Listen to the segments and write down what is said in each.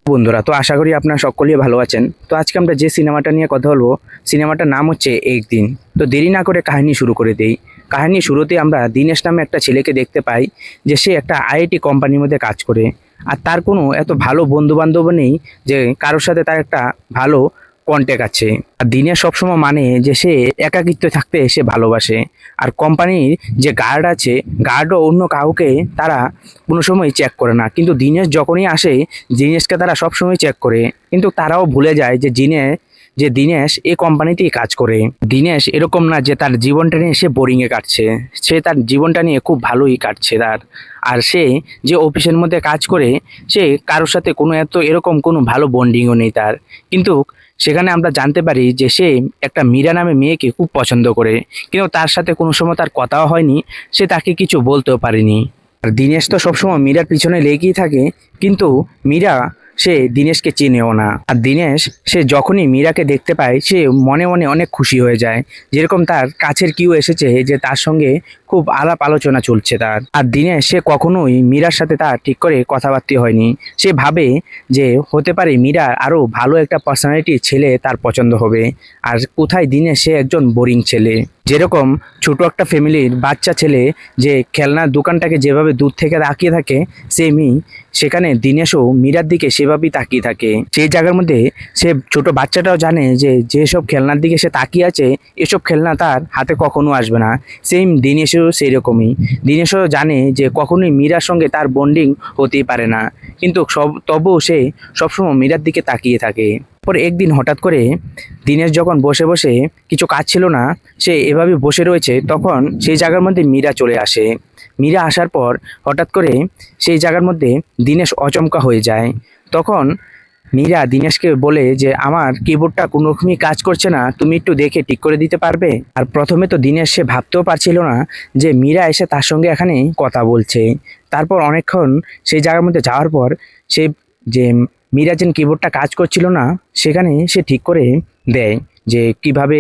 বন্ধুরা, তো আশা করি আপনারা সকলেই ভালো আছেন। তো আজকে আমরা যে সিনেমাটা নিয়ে কথা বলবো, সিনেমাটার নাম হচ্ছে একদিন। তো দেরি না করে কাহিনী শুরু করে দেই। কাহিনী শুরুতে আমরা দিনেশ নামে একটা ছেলেকে দেখতে পাই, যে সে একটা আইআইটি কোম্পানির মধ্যে কাজ করে। আর তার কোনো এত ভালো বন্ধু বান্ধব নেই যে কারোর সাথে তার একটা ভালো কন্ট্যাক্ট আছে। আর দিনেশ সবসময় মানে যে সে একাকিত্ব থাকতে সে ভালোবাসে। আর কোম্পানির যে গার্ড আছে, গার্ডও অন্য কাউকে তারা কোনো সময় চেক করে না, কিন্তু দিনেশ যখনই আসে দিনেশকে তারা সবসময় চেক করে। কিন্তু তারাও ভুলে যায় যে দিনেশ এই কোম্পানিতেই কাজ করে। দিনেশ এরকম না যে তার জীবনটা নিয়ে সে বোরিংয়ে কাটছে, সে তার জীবনটা নিয়ে খুব ভালোই কাটছে তার। আর সে যে অফিসের মধ্যে কাজ করে, সে কারোর সাথে কোনো এরকম কোনো ভালো বন্ডিংও নেই তার। কিন্তু সেখানে আমরা জানতে পারি যে সে একটা মীরা নামে মেয়েকে খুব পছন্দ করে, কিন্তু তার সাথে কোনো সময় তার কথাও হয়নি, সে তাকে কিছু বলতেও পারেনি। আর দিনেশ তো সবসময় মীরার পিছনে লেগেই থাকে, কিন্তু মীরা সে দিনেশকে চেনেও না। আর দিনেশ সে যখনই মীরাকে দেখতে পায় সে মনে মনে অনেক খুশি হয়ে যায়, যেরকম তার কাছের কেউ এসেছে, যে তার সঙ্গে খুব আলাপ আলোচনা চলছে তার। আর দিনেশ সে কখনোই মীরার সাথে তার ঠিক করে কথাবার্তা হয়নি। সে ভাবে যে হতে পারে মীরা আরো ভালো একটা পার্সোনালিটির ছেলে তার পছন্দ হবে। আর কোথায় দিনেশ সে একজন বোরিং ছেলে। যেরকম ছোট একটা ফ্যামিলির বাচ্চা ছেলে যে খেলনার দোকানটাকে যেভাবে দূর থেকে তাকিয়ে থাকে, সেমই সেখানে দিনেশও মীরার দিকে সেভাবেই তাকিয়ে থাকে। সেই জায়গার মধ্যে সে ছোট বাচ্চাটাও জানে যে যেসব খেলনার দিকে সে তাকিয়ে আছে, এসব খেলনা তার হাতে কখনো আসবে না। সেম দিনেশও সেই রকমই। দিনেশও জানে যে কখনোই মীরার সঙ্গে তার বন্ডিং হতেই পারে না, কিন্তু তবুও সে সবসময় মীরার দিকে তাকিয়ে থাকে। পরে একদিন হঠাৎ করে দিনেশ যখন বসে বসে কিছু কাজ ছিল না, সে এভাবে বসে রয়েছে, তখন সেই জায়গার মধ্যে মীরা চলে আসে। মীরা আসার পর হঠাৎ করে সেই জায়গার মধ্যে দিনেশ অচমকা হয়ে যায়। তখন মীরা দিনেশকে বলে যে আমার কিবোর্ডটা কোনো রকমই কাজ করছে না, তুমি একটু দেখে ঠিক করে দিতে পারবে? আর প্রথমে তো দিনেশ সে ভাবতেও পারছিল না যে মীরা এসে তার সঙ্গে এখানে কথা বলছে। তারপর অনেকক্ষণ সেই জায়গার মধ্যে যাওয়ার পর সে যে মীরা যেন কিবোর্ডটা কাজ করছিল না, সেখানে সে ঠিক করে দেয় যে কিভাবে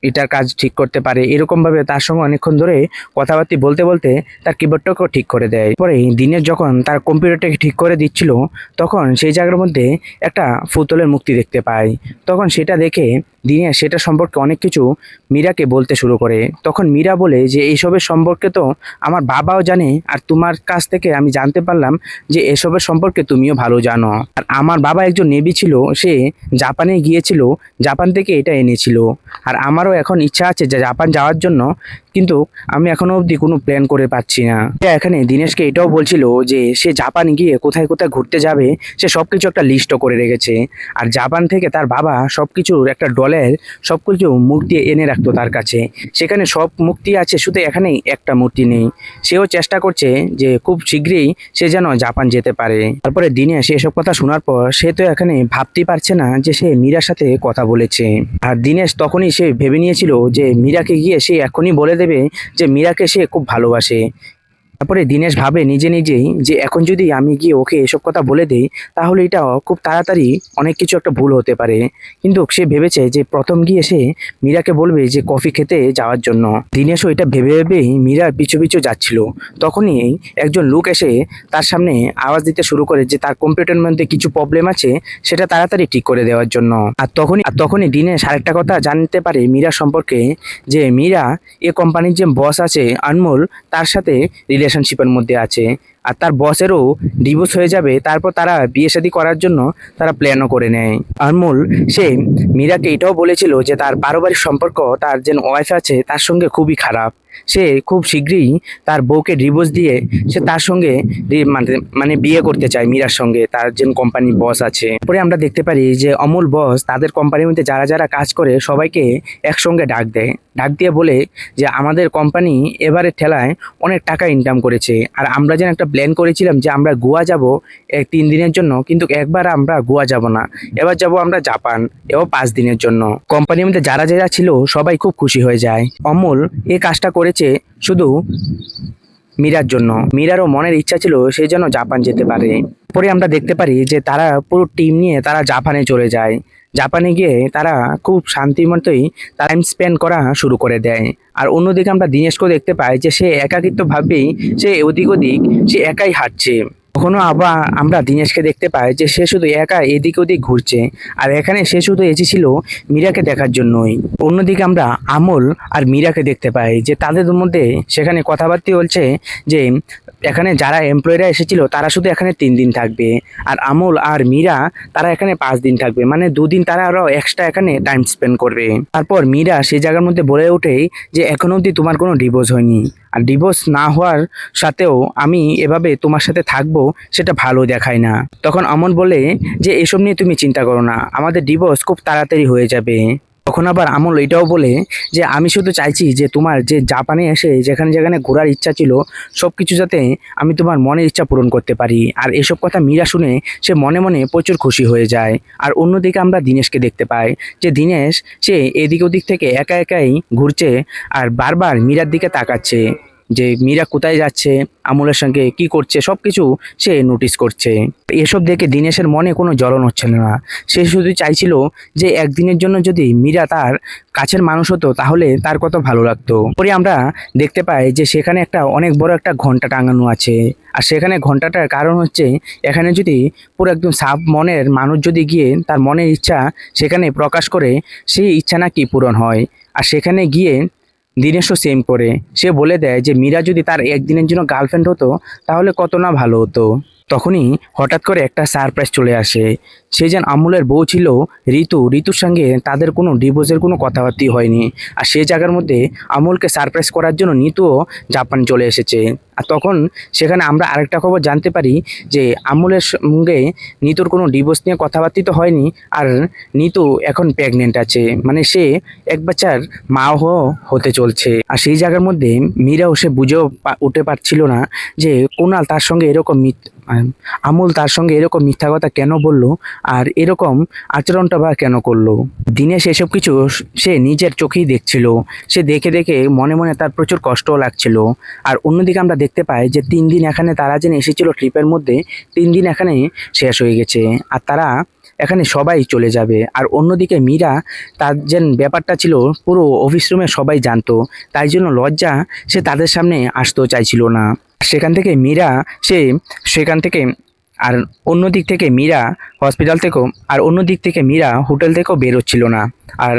এটার কাজ ঠিক করতে পারে। এরকমভাবে তার সঙ্গে অনেকক্ষণ ধরে কথাবার্তা বলতে বলতে তার কিবোর্ডটাকেও ঠিক করে দেয়। পরে দিনেশ যখন তার কম্পিউটারটাকে ঠিক করে দিচ্ছিল, তখন সেই জায়গার মধ্যে একটা ফুতলের মূর্তি দেখতে পায়। তখন সেটা দেখে দিনেশ সেটা সম্পর্কে অনেক কিছু মীরাকে বলতে শুরু করে। তখন মীরা বলে যে এইসবের সম্পর্কে তো আমার বাবাও জানে, আর তোমার কাছ থেকে আমি জানতে পারলাম যে এসবের সম্পর্কে তুমিও ভালো জানো। আর আমার বাবা একজন নেভি ছিল, সে জাপানে গিয়েছিল, জাপান থেকে এটা এনেছিল। আর আমারও এখন ইচ্ছা আছে যে জাপান যাওয়ার জন্য, কিন্তু আমি এখনো অবধি কোনো প্ল্যান করে পাচ্ছি না। এখানে দিনেশকে এটাও বলছিল যে সে জাপান গিয়ে কোথায় কোথায় ঘুরতে যাবে সে সবকিছু একটা লিস্টও করে রেখেছে। আর জাপান থেকে তার বাবা সবকিছুর একটা ডলের সবকিছু মূর্তি এনে রাখতো তার কাছে। সেখানে সব মূর্তি আছে, শুধু এখানে একটা মূর্তি নেই। সেও চেষ্টা করছে যে খুব শীঘ্রই সে যেন জাপান যেতে পারে। তারপরে দিনেশ এসব কথা শোনার পর সে তো এখানে ভাবতেই পারছে না যে সে মীরার সাথে কথা বলেছে। আর দিনেশ তখনই সে ভেবে নিয়েছিল যে মীরাকে গিয়ে সে এখনই বলে দেবে যে মীরাকে সে খুব ভালোবাসে। তারপরে দিনেশ ভাবে নিজে নিজেই যে এখন যদি আমি গিয়ে ওকে এসব কথা বলে দেই, তাহলে এটা খুব তাড়াতাড়ি অনেক কিছু একটা ভুল হতে পারে। কিন্তু সে ভেবেছে যে প্রথম গিয়ে সে মীরাকে বলবে যে কফি খেতে যাওয়ার জন্য। দিনেশও এটা ভেবে ভেবেই মীরার পিছু পিছু যাচ্ছিল। তখনই একজন লোক এসে তার সামনে আওয়াজ দিতে শুরু করে যে তার কম্পিউটারের মধ্যে কিছু প্রবলেম আছে, সেটা তাড়াতাড়ি ঠিক করে দেওয়ার জন্য। আর তখনই দিনেশ আরেকটা কথা জানতে পারে মীরা সম্পর্কে, যে মীরা এ কোম্পানির যে বস আছে আনমোল, তার সাথে রিলেশনশিপের মধ্যে আছে। আর তার বসেরও ডিভোর্স হয়ে যাবে, তারপর তারা বিয়ে শাদী করার জন্য তারা প্ল্যানও করে নেয়। আনমোল সে মীরাকে এটাও বলেছিল যে তার পারিবারিক সম্পর্ক তার যে ওয়াইফ আছে তার সঙ্গে খুবই খারাপ। সে খুব শীঘ্রই তার বউকে ডিভোর্স দিয়ে সে তার সঙ্গে মানে বিয়ে করতে চায় মীরার সঙ্গে, তার যে কোম্পানির বস আছে। পরে আমরা দেখতে পারি যে অমূল বস তাদের কোম্পানির মধ্যে যারা যারা কাজ করে সবাইকে একসঙ্গে ডাক দেয়। ডাক দিয়ে বলে যে আমাদের কোম্পানি এবারে ঠেলায় অনেক টাকা ইনকাম করেছে, আর আমরা যেন একটা প্ল্যান করেছিলাম যে আমরা গোয়া যাব 3 দিনের জন্য, কিন্তু একবার আমরা গোয়া যাব না, এবার যাব আমরা জাপান, এও 5 দিনের জন্য। কোম্পানির মধ্যে যারা যারা ছিল সবাই খুব খুশি হয়ে যায়। অমূল এই কাজটা করেছে শুধু মীরার জন্য। মীরারও মনের ইচ্ছা ছিল সে যেন জাপান যেতে পারে। পরে আমরা দেখতে পারি যে তারা পুরো টিম নিয়ে তারা জাপানে চলে যায়। জাপানে গিয়ে তারা খুব শান্তিমতোই টাইম স্পেন্ড করা শুরু করে দেয়। আর অন্যদিকে আমরা দিনেশকেও দেখতে পাই যে সে একাকিত্ব ভাবেই সে ওদিক ওদিক সে একাই হাঁটছে। কখনো আবার আমরা দিনেশকে দেখতে পাই যে সে শুধু একা এদিক ওদিক ঘুরছে, আর এখানে সে শুধু এসেছিল মীরাকে দেখার জন্যই। অন্যদিকে আমরা আমল আর মীরাকে দেখতে পাই যে তাদের মধ্যে সেখানে কথাবার্তা হচ্ছে যে এখানে যারা এমপ্লয়িরা এসেছিল তারা শুধু এখানে 3 দিন থাকবে, আর আমল আর মীরা তারা এখানে 5 দিন থাকবে, মানে 2 দিন তারা আরো এক্সট্রা এখানে টাইম স্পেন্ড করবে। তারপর মীরা সেই জায়গার মধ্যে বলে ওঠে যে এখনো অবধি তোমার কোনো ডিভোর্স হয়নি, আর ডিভোর্স না হওয়ার সাথেও আমি এভাবে তোমার সাথে থাকবো সেটা ভালো দেখায় না। তখন আমন বলে যে এসব নিয়ে তুমি চিন্তা করো না, আমাদের ডিভোর্স খুব তাড়াতাড়ি হয়ে যাবে। তখন আবার আমল এটাও বলে যে আমি শুধু চাইছি যে তোমার যে জাপানে এসে যেখানে যেখানে ঘোরার ইচ্ছা ছিল সব কিছু যাতে আমি তোমার মনের ইচ্ছা পূরণ করতে পারি। আর এসব কথা মীরা শুনে সে মনে মনে প্রচুর খুশি হয়ে যায়। আর অন্যদিকে আমরা দিনেশকে দেখতে পাই যে দিনেশ সে এদিক ওদিক থেকে একা একাই ঘুরছে আর বারবার মীরার দিকে তাকাচ্ছে যে মীরা কোথায় যাচ্ছে, আমলের সঙ্গে কি করছে, সবকিছু সে নোটিস করছে। এসব দেখে দিনেশের মনে কোনো জ্বলন হচ্ছে না, সে শুধু চাইছিল যে একদিনের জন্য যদি মীরা তার কাছের মানুষ হতো তাহলে তার কত ভালো লাগতো। পরে আমরা দেখতে পাই যে সেখানে একটা অনেক বড় একটা ঘন্টা টাঙানো আছে, আর সেখানে ঘন্টাটার কারণ হচ্ছে এখানে যদি পুরো একদম সাফ মনের মানুষ যদি গিয়ে তার মনের ইচ্ছা সেখানে প্রকাশ করে সেই ইচ্ছা নাকি পূরণ হয়। আর সেখানে গিয়ে দিনেশও সেম করে সে বলে দেয় যে মীরা যদি তার একদিনের জন্য গার্লফ্রেন্ড হতো তাহলে কত না ভালো হতো। তখনই হঠাৎ করে একটা সারপ্রাইজ চলে আসে। সে যেন আমুলের বউ ছিল ঋতুর সঙ্গে তাদের কোনো ডিভোর্সের কোনো কথাবার্তাই হয়নি, আর সেই জায়গার মধ্যে আমুলকে সারপ্রাইজ করার জন্য নিতুও জাপান চলে এসেছে। আর তখন সেখানে আমরা আরেকটা খবর জানতে পারি যে আমুলের সঙ্গে নিতুর কোনো ডিভোর্স নিয়ে কথাবার্তা তো হয়নি, আর নিতু এখন প্রেগনেন্ট আছে, মানে সে এক বাচ্চার মাও হতে চলছে। আর সেই জায়গার মধ্যে মীরাও সে বুঝেও উঠতে পারছিল না যে কুণাল তার সঙ্গে এরকম আমুল তার সঙ্গে এরকম মিথ্যা কথা কেন বললো, আর এরকম আচরণটা বা কেন করলো। দিনেশ এসব কিছু সে নিজের চোখেই দেখছিল, সে দেখে দেখে মনে মনে তার প্রচুর কষ্টও লাগছিল। আর অন্যদিকে আমরা দেখতে পাই যে 3 দিন এখানে তারা যেন এসেছিল ট্রিপের মধ্যে, 3 দিন এখানে শেষ হয়ে গেছে, আর তারা এখানে সবাই চলে যাবে। আর অন্যদিকে মীরা তার যে ব্যাপারটা ছিল পুরো অফিস রুমে সবাই জানতো, তাই জন্য লজ্জা সে তাদের সামনে আসতেও চাইছিল না। সেখান থেকে মীরা সে সেখান থেকে আর অন্য দিক থেকে মীরা হসপিটাল থেকেও আর অন্য দিক থেকে মীরা হোটেল থেকেও বেরোচ্ছিল না। আর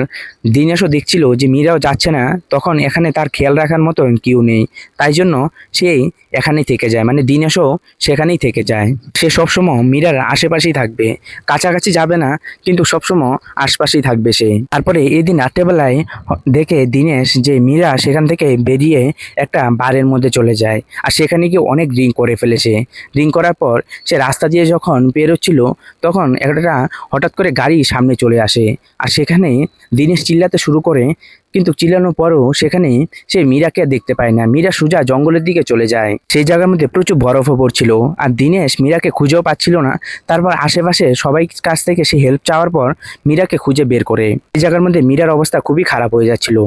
দিনেশও দেখছিল যে মীরাও যাচ্ছে না, তখন এখানে তার খেয়াল রাখার মতো কেউ নেই, তাই জন্য সেই এখানেই থেকে যায়, মানে দিনেশও সেখানেই থেকে যায়। সে সবসময় মীরার আশেপাশেই থাকবে, কাছাকাছি যাবে না, কিন্তু সবসময় আশপাশেই থাকবে সে। তারপরে এদিন রাত্রেবেলায় দেখে দিনেশ যে মীরা সেখান থেকে বেরিয়ে একটা বারের মধ্যে চলে যায়, আর সেখানে গিয়ে অনেক ড্রিঙ্ক করে ফেলেছে। ড্রিঙ্ক করার পর সে রাস্তা দিয়ে যখন বেরোচ্ছিল তখন একটা হঠাৎ করে গাড়ি সামনে চলে আসে, আর সেখানে দিনেশ চিল্লাতে শুরু করে, কিন্তু চিল্লানোর পরও সেখানে সে মীরাকে দেখতে পায় না। মীরা সোজা জঙ্গলের দিকে চলে যায়, সেই জায়গার মধ্যে প্রচুর বরফও পড়ছিল, আর দিনেশ মীরাকে খুঁজেও পাচ্ছিল না। তারপর আশেপাশে সবাই কাছ থেকে সে হেল্প চাওয়ার পর মীরাকে খুঁজে বের করে। এই জায়গার মধ্যে মীরার অবস্থা খুবই খারাপ হয়ে যাচ্ছিল।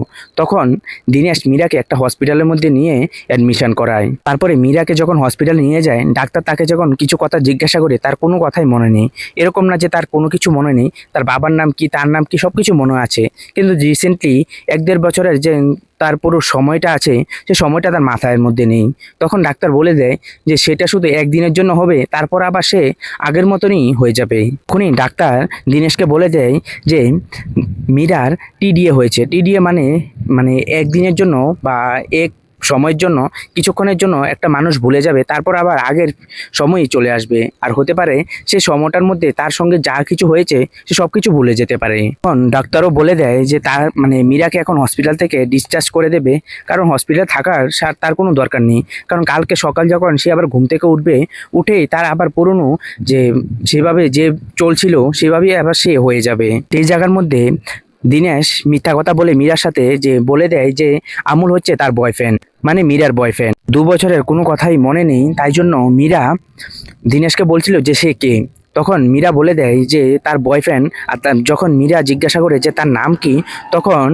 তখন দিনেশ মীরাকে একটা হসপিটালের মধ্যে নিয়ে অ্যাডমিশন করায়। তারপরে মীরাকে যখন হসপিটালে নিয়ে যায়, ডাক্তার তাকে যখন কিছু কথা জিজ্ঞাসা করে তার কোনো কথাই মনে নেই। এরকম না যে তার কোনো কিছু মনে নেই, তার বাবার নাম কি, তার নাম কি, সব কিছু মনে আছে, কিন্তু রিসেন্টলি 1-1.5 বছরের যে তার পুরো সময়টা আছে সে সময়টা তার মাথার মধ্যে নেই। তখন ডাক্তার বলে দেয় যে সেটা শুধু একদিনের জন্য হবে, তারপর আবার সে আগের মতনই হয়ে যাবে। তখনই ডাক্তার দিনেশকে বলে দেয় যে মীরার টিডিএ হয়েছে। টিডিএ মানে মানে একদিনের জন্য বা এক সময়ের জন্য, কিছুক্ষণের জন্য একটা মানুষ ভুলে যাবে, তারপর আবার আগের সময়ই চলে আসবে, আর হতে পারে সে সময়টার মধ্যে তার সঙ্গে যা কিছু হয়েছে সে সব কিছু ভুলে যেতে পারে। এখন ডাক্তারও বলে দেয় যে তার মানে মীরাকে এখন হসপিটাল থেকে ডিসচার্জ করে দেবে, কারণ হসপিটালে থাকার তার কোনো দরকার নেই, কারণ কালকে সকাল যখন সে আবার ঘুম থেকে উঠবে, উঠেই তার আবার পুরনো যে সেভাবে যে চলছিল সেভাবেই আবার সে হয়ে যাবে। এই জায়গার মধ্যে দিনেশ মিথ্যা কথা বলে মীরার সাথে যে বলে দেয় যে আমুল হচ্ছে তার বয়ফ্রেন্ড, মানে মীরার বয়ফ্রেন্ড। 2 বছরের কোনো কথাই মনে নেই, তাই জন্য মীরা দিনেশকে বলছিল যে সে কে। তখন মীরা বলে দেয় যে তার বয়ফ্রেন্ড। আর যখন মীরা জিজ্ঞাসা করে যে তার নাম কি, তখন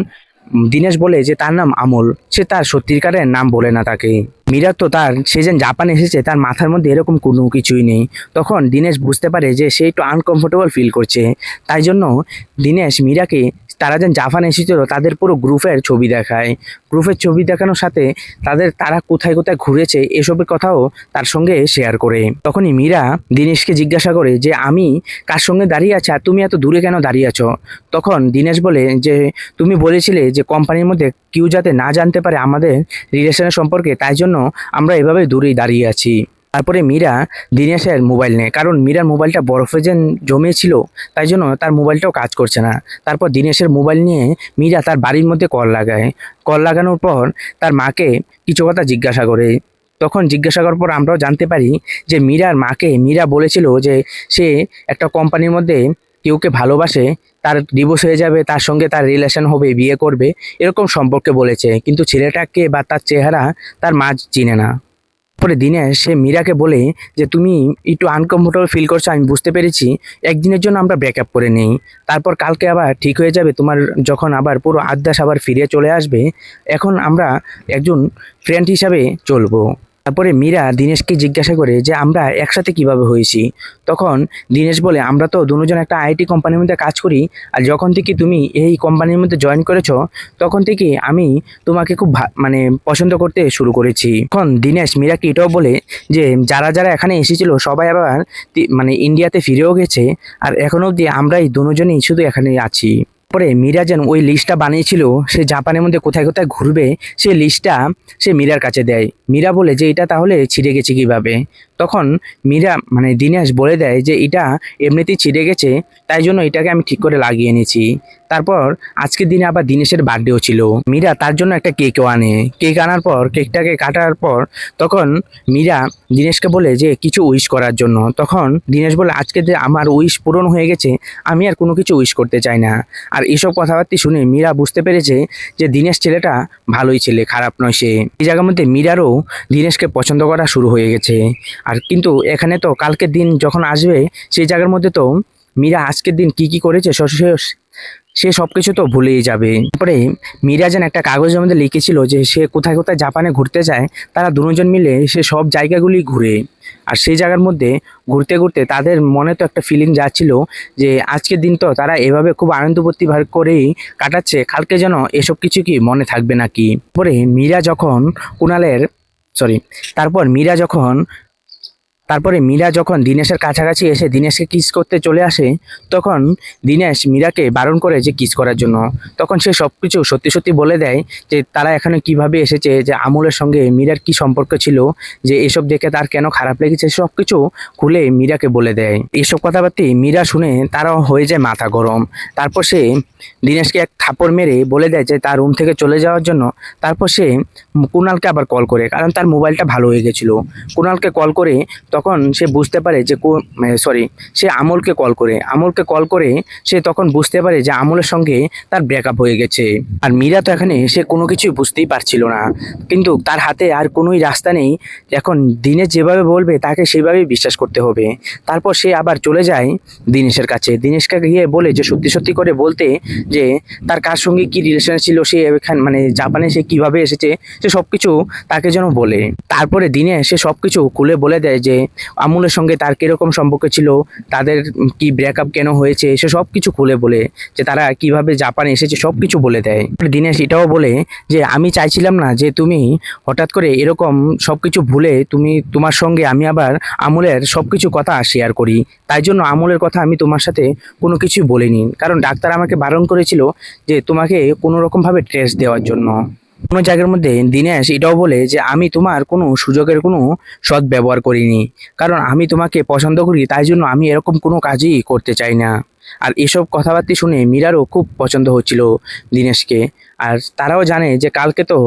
দিনেশ বলে যে তার নাম আমল। সে তার সত্যিকারের নাম বলে না তাকে। মীরা তো সে যেন জাপান এসেছে তার মাথার মধ্যে এরকম কোনো কিছুই নেই। তখন দিনেশ বুঝতে পারে যে সে একটু আনকমফোর্টেবল ফিল করছে, তাই জন্য দিনেশ মীরাকে তারা যেন জাপানে এসেছিল তাদের পুরো গ্রুপের ছবি দেখায়। গ্রুপের ছবি দেখানোর সাথে তারা কোথায় কোথায় ঘুরেছে এসবের কথাও তার সঙ্গে শেয়ার করে। তখনই মীরা দিনেশকে জিজ্ঞাসা করে যে আমি কার সঙ্গে দাঁড়িয়ে আছি আর তুমি এত দূরে কেন দাঁড়িয়ে আছো? তখন দিনেশ বলে যে তুমি বলেছিলে যে কোম্পানির মধ্যে কেউ যাতে না জানতে পারে আমাদের রিলেশনের সম্পর্কে, তাই জন্য আমরা এভাবে দূরেই দাঁড়িয়ে আছি। তারপরে মীরা দিনেশের মোবাইল নেয়, কারণ মীরার মোবাইলটা বরফে যেন জমেছিল, তাই জন্য তার মোবাইলটাও কাজ করছে না। তারপর দিনেশের মোবাইল নিয়ে মীরা তার বাড়ির মধ্যে কল লাগায়। কল লাগানোর পর তার মাকে কিছু কথা জিজ্ঞাসা করে। তখন জিজ্ঞাসা করার পর আমরাও জানতে পারি যে মীরার মাকে মীরা বলেছিল যে সে একটা কোম্পানির মধ্যে কেউকে ভালোবাসে, তার ডিভোর্স হয়ে যাবে, তার সঙ্গে তার রিলেশন হবে, বিয়ে করবে, এরকম সম্পর্কে বলেছে। কিন্তু ছেলেটাকে বা তার চেহারা তার মা চিনে না। পরে দিনেশ সে মীরাকে বলে যে তুমি একটু আনকমফোর্টেবল ফিল করছো, আমি বুঝতে পেরেছি, একদিনের জন্য আমরা ব্রেকআপ করে নেই, তারপর কালকে আবার ঠিক হয়ে যাবে, তোমার যখন আবার পুরো আদ্যাস আবার ফিরে চলে আসবে, এখন আমরা একজন ফ্রেন্ড হিসাবে চলবো। তারপরে মীরা দিনেশকে জিজ্ঞাসা করে যে আমরা একসাথে কিভাবে হয়েছি। তখন দিনেশ বলে আমরা তো দুজন একটা আইটি কোম্পানির মধ্যে কাজ করি, আর যখন থেকে তুমি এই কোম্পানির মধ্যে জয়েন করেছো তখন থেকে আমি তোমাকে খুব মানে পছন্দ করতে শুরু করেছি। এখন দিনেশ মীরাকে এটাও বলে যে যারা যারা এখানে এসেছিল সবাই আবার মানে ইন্ডিয়াতে ফিরেও গেছে, আর এখনো অবধি আমরাই দুজনেই শুধু এখানে আছি। পরে মীরা যেন ওই লিস্টটা বানিয়েছিল সে জাপানের মধ্যে কোথায় কোথায় ঘুরবে, সেই লিস্টটা সে মীরার কাছে দেয়। মীরা বলে যে এটা তাহলে ছিঁড়ে গেছে কিভাবে? তখন মীরা মানে দিনেশ বলে দেয় যে এটা এমনিতেই ছিঁড়ে গেছে, তাই জন্য এটাকে আমি ঠিক করে লাগিয়ে নিয়েছি। তারপর আজকের দিনে আবার দিনেশের বার্থডেও ছিল। মীরা তার জন্য একটা কেকও আনে। কেক আনার পর কেকটাকে কাটার পর তখন মীরা দিনেশকে বলে যে কিছু উইশ করার জন্য। তখন দিনেশ বলে আজকে যে আমার উইশ পূরণ হয়ে গেছে, আমি আর কোনো কিছু উইশ করতে চাই না। আর এসব কথাবার্তা শুনে মীরা বুঝতে পেরেছে যে দিনেশ ছেলেটা ভালোই ছেলে, খারাপ নয় সে। এই জায়গার মধ্যে মীরারও দিনেশকে পছন্দ করা শুরু হয়ে গেছে। আর কিন্তু এখানে তো কালকের দিন যখন আসবে সেই জায়গার মধ্যে তো মীরা আজকের দিন কি কি করেছে সে সব কিছু তো ভুলেই যাবে। তারপরে মীরা যেন একটা কাগজের মধ্যে লিখেছিল যে সে কোথায় কোথায় জাপানে ঘুরতে যায়, তারা দুজন মিলে সে সব জায়গাগুলি ঘুরে। আর সেই জায়গার মধ্যে ঘুরতে ঘুরতে তাদের মনে তো একটা ফিলিং যাচ্ছিল যে আজকের দিন তো তারা এভাবে খুব আনন্দ ভর্তি করেই কাটাচ্ছে, কালকে যেন এসব কিছু কি মনে থাকবে নাকি। পরে মীরা যখন কুণালের সরি তারপরে মীরা যখন দিনেশের কাছাকাছি এসে দিনেশকে কিস করতে চলে আসে, তখন দিনেশ মীরাকে বারণ করে যে কিস করার জন্য। তখন সে সব কিছু সত্যি সত্যি বলে দেয় যে তারা এখানে কিভাবে এসেছে, যে আমলের সঙ্গে মীরার কি সম্পর্ক ছিল, যে এসব দেখে তার কেন খারাপ লেগেছে, সব কিছু খুলে মীরাকে বলে দেয়। এইসব কথাবার্তা মীরা শুনে তারাও হয়ে যায় মাথা গরম। তারপর সে দিনেশকে এক থাপ্পড় মেরে বলে দেয় যে তার রুম থেকে চলে যাওয়ার জন্য। তারপর সে কুণালকে আবার কল করে, কারণ তার মোবাইলটা ভালো হয়ে গেছিলো। কুণালকে কল করে তখন সে বুঝতে পারে যে সে আমলকে কল করে সে তখন বুঝতে পারে যে আমলের সঙ্গে তার ব্রেকআপ হয়ে গেছে। আর মীরা তো এখানে সে কোনো কিছুই বুঝতেই পারছিল না, কিন্তু তার হাতে আর কোনোই রাস্তা নেই। এখন দিনেশ যেভাবে বলবে তাকে সেভাবেই বিশ্বাস করতে হবে। তারপর সে আবার চলে যায় দিনেশের কাছে, দিনেশকে গিয়ে বলে যে সত্যি সত্যি করে বলতে যে তার কার সঙ্গে কি রিলেশন ছিল, সে এখানে মানে জাপানে সে কিভাবে এসেছে, সে সব কিছু তাকে যেন বলে। তারপরে দিনেশ সে সব কিছু খুলে বলে দেয় যে আমুলের সঙ্গে তার কিরকম সম্পর্ক ছিল, তাদের কি ব্রেকআপ কেন হয়েছে, সে সব কিছু খুলে বলে যে তারা কিভাবে জাপানে এসেছে, সব কিছু বলে দেয়। দিনেশ এটাও বলে যে আমি চাইছিলাম না যে তুমি হঠাৎ করে এরকম সব কিছু ভুলে তোমার সঙ্গে আমি আবার আমুলের সব কিছু কথা শেয়ার করি, তাই জন্য আমুলের কথা আমি তোমার সাথে কোনো কিছুই বলিনি, কারণ ডাক্তার আমাকে বারণ করেছিল যে তোমাকে কোনো রকমভাবে ট্রেস দেওয়ার জন্য। কোনো জায়গার মধ্যে দিনেশ এটাও বলে যে আমি তোমার কোনো সুযোগের কোনো সৎ ব্যবহার করিনি, কারণ আমি তোমাকে পছন্দ করি, তাই জন্য আমি এরকম কোনো কাজই করতে চাই না। আর এসব কথাবার্তা শুনে মীরারও খুব পছন্দ হচ্ছিল দিনেশকে। আর তারাও জানে যে কালকে তো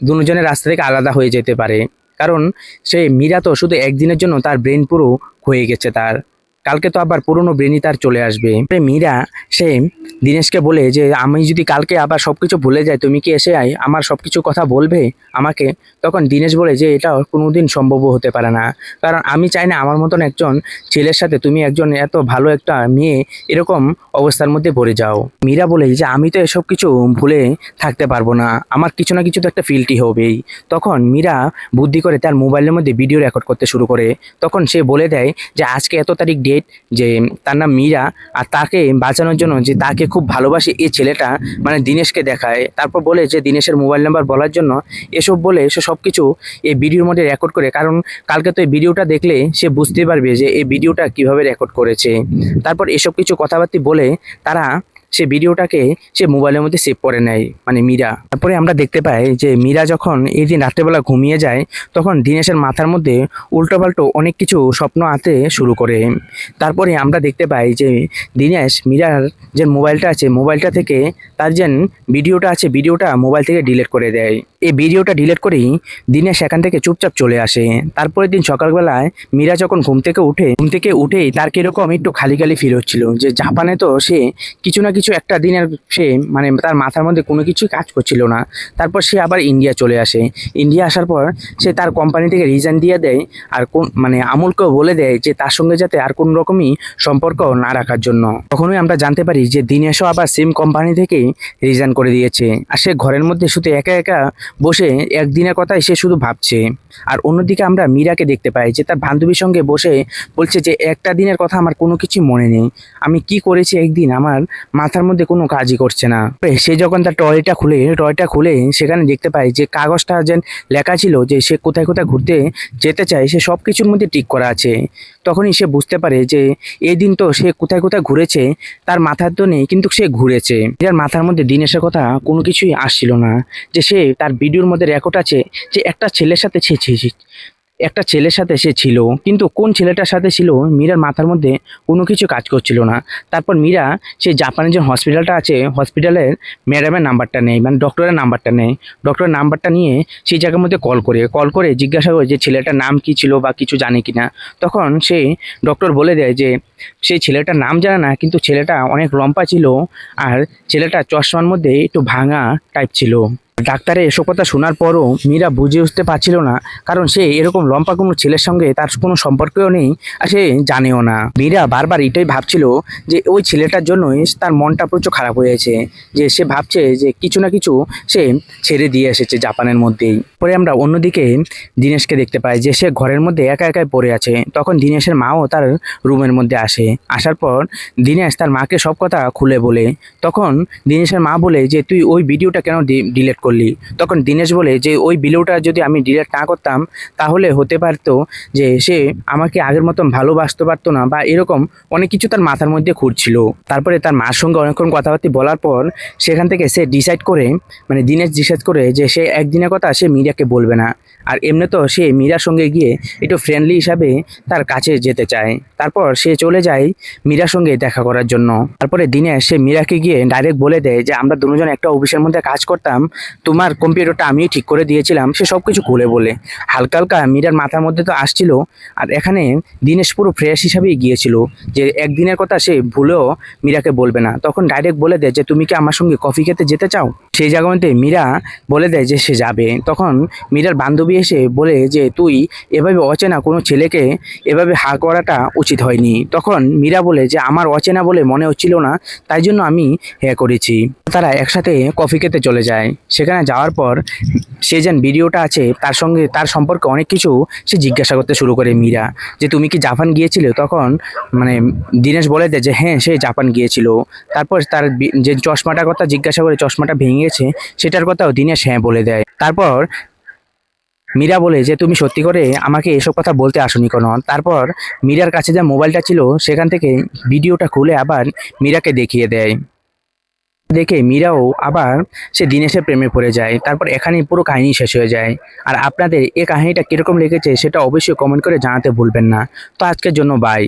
দুজনের রাস্তা থেকে আলাদা হয়ে যেতে পারে, কারণ সে মীরা তো শুধু একদিনের জন্য তার ব্রেন পুরো হয়ে গেছে, তার কালকে তো আবার পুরনো ব্রেনই তার চলে আসবে। মীরা সে দীনেশকে বলে যে আমি যদি কালকে আবার সবকিছু ভুলে যাই তুমি কি এসে আমার সবকিছু কথা বলবে আমাকে। তখন দীনেশ বলে যে এটা কোনোদিন সম্ভব হতে পারে না, কারণ আমি চাই না আমার মতন একজন ছেলের সাথে তুমি একজন এত ভালো একটা মেয়ে এরকম অবস্থার মধ্যে পড়ে যাও। মীরা বলে যে আমি তো এসব কিছু ভুলে থাকতে পারবো না, আমার কিছু না কিছু তো একটা ফিল্টি হবেই। তখন মীরা বুদ্ধি করে তার মোবাইলের মধ্যে ভিডিও রেকর্ড করতে শুরু করে। তখন সে বলে দেয় যে আজকে এত তারিখ ডেট, যে তার নাম মীরা, আর তাকে বাঁচানোর জন্য যে তাকে খুব ভালোবাসে এই ছেলেটা মানে দীনেশকে দেখায়। তারপর বলে যে দীনেশের মোবাইল নাম্বার বলার জন্য এসব বলে সে সব কিছু এই ভিডিওর মধ্যে রেকর্ড করে, কারণ কালকে তো এই ভিডিওটা দেখলে সে বুঝতে পারবে যে এই ভিডিওটা কিভাবে রেকর্ড করেছে। তারপর এসব কিছু কথাবার্তা বলে তারা সে ভিডিওটাকে সে মোবাইলের মধ্যে সেভ করে নেয় মানে মীরা। তারপরে আমরা দেখতে পাই যে মীরা যখন এই দিন রাত্রেবেলা ঘুমিয়ে যায় তখন দীনেশের মাথার মধ্যে উল্টোপাল্টো অনেক কিছু স্বপ্ন আসতে শুরু করে। তারপরে আমরা দেখতে পাই যে দীনেশ মীরার যে মোবাইলটা আছে মোবাইলটা থেকে তার যে ভিডিওটা আছে ভিডিওটা মোবাইল থেকে ডিলিট করে দেয়। এই ভিডিওটা ডিলিট করেই দীনেশ সেখান থেকে চুপচাপ চলে আসে। তারপরের দিন সকালবেলায় মীরা যখন ঘুম থেকে উঠেই তার কিরকম একটু খালি খালি ফিল হচ্ছিল, যে জাপানে তো সে কিছু না কিছু একটা দিনের সে মানে তার মাথার মধ্যে কোনো কিছুই কাজ করছিল না। তারপর সে আবার ইন্ডিয়া চলে আসে। ইন্ডিয়া আসার পর সে তার কোম্পানি থেকে রিজাইন দিয়ে দেয়, আর কোন মানে আমুলকেও বলে দেয় যে তার সঙ্গে যাতে আর কোন রকমই সম্পর্ক না রাখার জন্য। তখনই আমরা জানতে পারি যে দীনেশও আবার সেম কোম্পানি থেকেই রিজাইন করে দিয়েছে, আর সে ঘরের মধ্যে শুধু একা একা বসে একদিনের কথাই সে শুধু ভাবছে। আর অন্যদিকে আমরা মীরাকে দেখতে পাই যে তার বান্ধবীর সঙ্গে বসে বলছে যে একটা দিনের কথা আমার কোনো কিছু মনে নেই, আমি কি করেছি একদিন আমার মাথার মধ্যে কোনো কাজই করছে না। সে যখন তার টয়টা খুলে সেখানে দেখতে পায় যে কাগজটা যে লেখা ছিল যে সে কোথায় কোথায় ঘুরতে যেতে চায় সে সব কিছুর মধ্যে টিক করা আছে। তখনই সে বুঝতে পারে যে এই দিন তো সে কোথায় কোথায় ঘুরেছে তার মাথার তো নেই, কিন্তু সে ঘুরেছে। যার মাথার মধ্যে দিনেশের কথা কোনো কিছুই আসছিল না, যে সে তার ভিডিওর মধ্যে রেকর্ড আছে যে একটা ছেলের সাথে সে ছিল, কিন্তু কোন ছেলেটার সাথে ছিল মীরার মাথার মধ্যে কোনো কিছু কাজ করছিল না। তারপর মীরা সেই জাপানের যে হসপিটালটা আছে হসপিটালের ম্যাডামের নাম্বারটা নেয়, মানে ডক্টরের নাম্বারটা নেয়। ডক্টরের নাম্বারটা নিয়ে সেই জায়গার মধ্যে কল করে জিজ্ঞাসা করে যে ছেলেটার নাম কি ছিল বা কিছু জানে কি না। তখন সে ডক্টর বলে দেয় যে সেই ছেলেটার নাম জানে না, কিন্তু ছেলেটা অনেক লম্বা ছিল আর ছেলেটা চশমার মধ্যে একটু ভাঙা টাইপ ছিল। ডাক্তারের এসব কথা শোনার পরও মীরা বুঝে উঠতে পারছিল না, কারণ সে এরকম লম্বা কোনো ছেলের সঙ্গে তার কোনো সম্পর্কও নেই আর সে জানেও না। মীরা বারবার এটাই ভাবছিল যে ওই ছেলেটার জন্যই তার মনটা প্রচুর খারাপ হয়েছে, যে সে ভাবছে যে কিছু না কিছু সে ছেড়ে দিয়ে এসেছে জাপানের মধ্যেই। পরে আমরা অন্যদিকে দীনেশকে দেখতে পাই যে সে ঘরের মধ্যে একা একাই পড়ে আছে। তখন দীনেশের মাও তার রুমের মধ্যে আসে। আসার পর দীনেশ তার মাকে সব কথা খুলে বলে। তখন দীনেশের মা বলে যে তুই ওই ভিডিওটা কেন ডিলিট করলি। তখন দীনেশ বলে যে ওই ভিডিওটা যদি আমি ডিলিট না করতাম তাহলে হতে পারতো যে সে আমাকে আগের মতন ভালোবাসতে পারতো না, বা এরকম অনেক কিছু তার মাথার মধ্যে ঘুরছিল। তারপরে তার মার সঙ্গে অনেকক্ষণ কথাবার্তা বলার পর সেখান থেকে সে দীনেশ ডিসাইড করে যে সে একদিনের কথা সে মীরাকে বলবে না, আর এমনি তো সে মীরার সঙ্গে গিয়ে একটু ফ্রেন্ডলি হিসাবে তার কাছে যেতে চায়। তারপর সে চলে যায় মীরার সঙ্গে দেখা করার জন্য। তারপরে দীনেশ সে মীরাকে গিয়ে ডাইরেক্ট বলে দেয় যে আমরা দুজন একটা অফিসের মধ্যে কাজ করতাম, তোমার কম্পিউটারটা আমি ঠিক করে দিয়েছিলাম। সে সব কিছু খুলে বলে হালকা হালকা মীরার মাথার মধ্যে তো আসছিল। আর এখানে দীনেশ পুরো ফ্রেশ হিসাবেই গিয়েছিল যে একদিনের কথা সে ভুলেও মীরাকে বলবে না। তখন ডাইরেক্ট বলে দেয় যে তুমি কি আমার সঙ্গে কফি খেতে যেতে চাও। সেই জায়গাতে মীরা বলে দেয় যে সে যাবে। তখন মীরার বান্ধবী এসে বলে যে তুই এভাবে অচেনা কোনো ছেলেকে এভাবে হা করাটা উচিত হয়নি। তখন মীরা বলে যে আমার অচেনা বলে মনে হচ্ছিল না, তাই জন্য আমি হ্যাঁ করেছি। তারা একসাথে কফি খেতে চলে যায়। সেখানে যাওয়ার পর সে যে ভিডিওটা আছে তার সঙ্গে তার সম্পর্কে অনেক কিছু সে জিজ্ঞাসা করতে শুরু করে মীরা, যে তুমি কি জাপান গিয়েছিলে। তখন মানে দীনেশ বলে দেয় যে হ্যাঁ সে জাপান গিয়েছিল। তারপর তার যে চশমাটার কথা জিজ্ঞাসা করে চশমাটা ভেঙে গেছে সেটার কথাও দীনেশ হ্যাঁ বলে দেয়। তারপর মীরা বলে যে তুমি সত্যি করে আমাকে এসব কথা বলতে আসনি কেন। তারপর মীরার কাছে যে মোবাইলটা ছিল সেখান থেকে ভিডিওটা খুলে আবার মীরাকে দেখিয়ে দেয়। দেখে মীরাও আবার সে দীনেশের প্রেমে পড়ে যায়। তারপর এখানেই পুরো কাহিনী শেষ হয়ে যায়। আর আপনাদের এই কাহিনীটা কিরকম লেগেছে সেটা অবশ্যই কমেন্ট করে জানাতে ভুলবেন না। তো আজকের জন্য বাই।